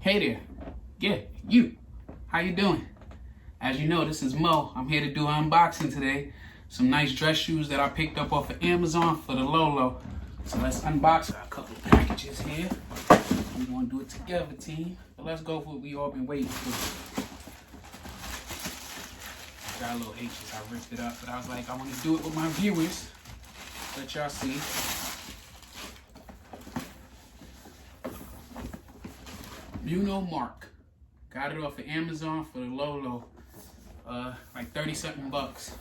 Hey there. Yeah, you. How you doing? As you know, this is Mo. I'm here to do an unboxing today. Some nice dress shoes that I picked up off of Amazon for the low. So let's unbox a couple of packages here. We're gonna do it together, team. But let's go for what we all been waiting for. Got a little H's, I ripped it up, but I was like, I want to do it with my viewers. Let y'all see. Bruno MARC. Got it off of Amazon for the low. Like 30-something bucks.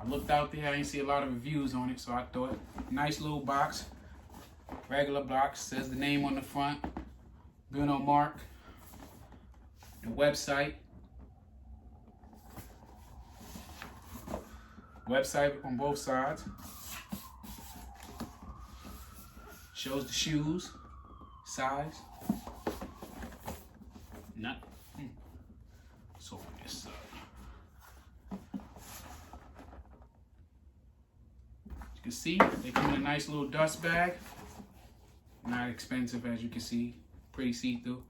I looked out there, I didn't see a lot of reviews on it, so I thought, nice little box. Regular box, says the name on the front. Bruno MARC. The website. Website on both sides. Shows the shoes, size. Not. So on this side. You can see they come in a nice little dust bag. Not expensive, as you can see. Pretty see-through.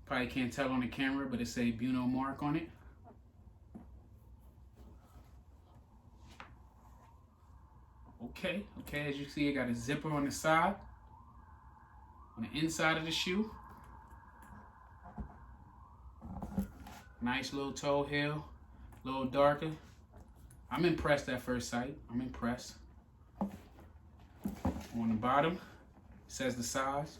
Probably can't tell on the camera, but it say Bruno MARC on it. Okay, as you see, it got a zipper on the side, on the inside of the shoe. Nice little toe heel, a little darker. I'm impressed at first sight. I'm impressed. On the bottom, it says the size.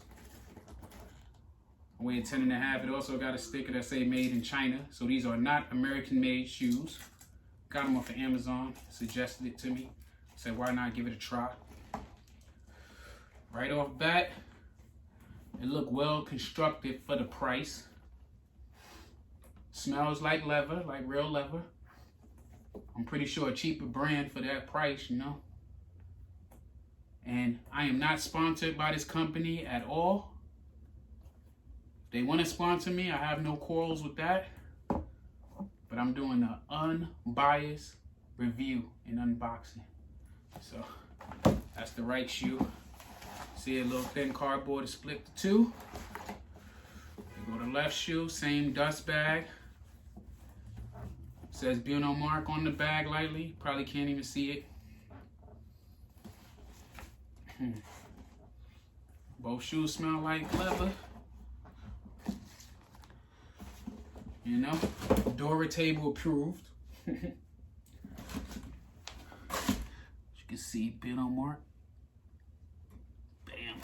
I weigh 10.5. It also got a sticker that say made in China. So these are not American-made shoes. Got them off of Amazon. Suggested it to me. Said, why not give it a try? Right off bat, it looked well constructed for the price. Smells like leather, like real leather. I'm pretty sure a cheaper brand for that price, you know. And I am not sponsored by this company at all. If they want to sponsor me, I have no quarrels with that. But I'm doing an unbiased review and unboxing. So that's the right shoe. See a little thin cardboard to split the two. You go to left shoe, same dust bag. Says Bruno MARC on the bag lightly. Probably can't even see it. Both shoes smell like leather. You know, Dora table approved. You can see Bruno MARC. Bam.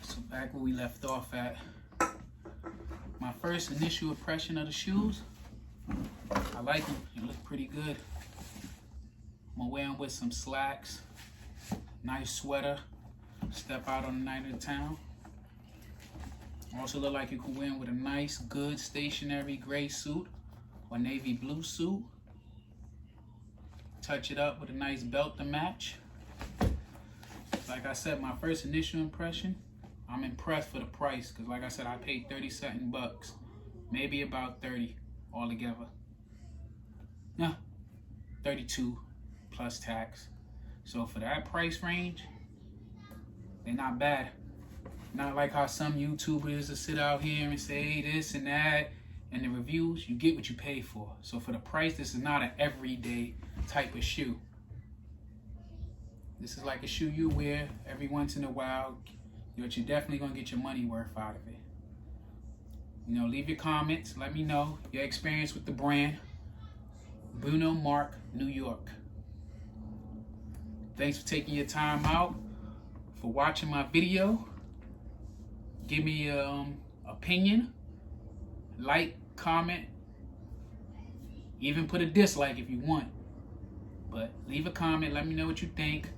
So back where we left off at. My first initial impression of the shoes. I like them. They look pretty good. I'm gonna wear them with some slacks. Nice sweater. Step out on the night in town. Also look like you could wear them with a nice, good, stationary gray suit or navy blue suit. Touch it up with a nice belt to match. Like I said, my first initial impression, I'm impressed for the price, because like I said, I paid 30-something bucks. Maybe about 30 altogether. No, 32 plus tax. So for that price range, they're not bad. Not like how some YouTubers will sit out here and say this and that. And the reviews, you get what you pay for. So for the price, this is not an everyday type of shoe. This is like a shoe you wear every once in a while, but you're definitely gonna get your money worth out of it. You know, leave your comments, let me know your experience with the brand. Bruno MARC, New York. Thanks for taking your time out, for watching my video. Give me your opinion, like, comment, even put a dislike if you want. But leave a comment, let me know what you think.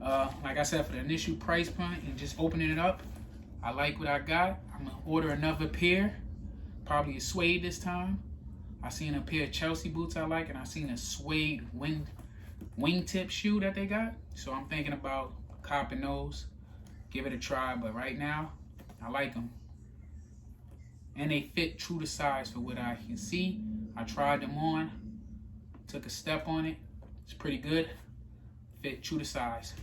Like I said, for the initial price point and just opening it up, I like what I got. I'm gonna order another pair, probably a suede this time. I seen a pair of Chelsea boots I like, and I seen a suede wingtip shoe that they got. So I'm thinking about copping those, give it a try. But right now, I like them. And they fit true to size for what I can see. I tried them on, took a step on it. It's pretty good. Fit true to size.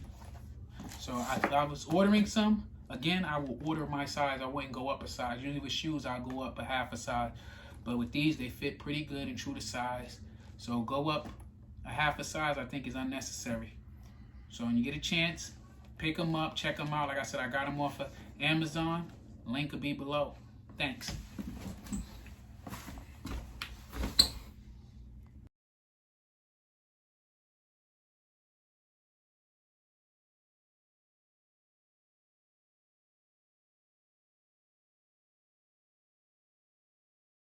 So if I was ordering some, again, I will order my size. I wouldn't go up a size. Usually with shoes, I'll go up a half a size. But with these, they fit pretty good and true to size. So go up a half a size, I think, is unnecessary. So when you get a chance, pick them up, check them out. Like I said, I got them off of Amazon. Link will be below. Thanks.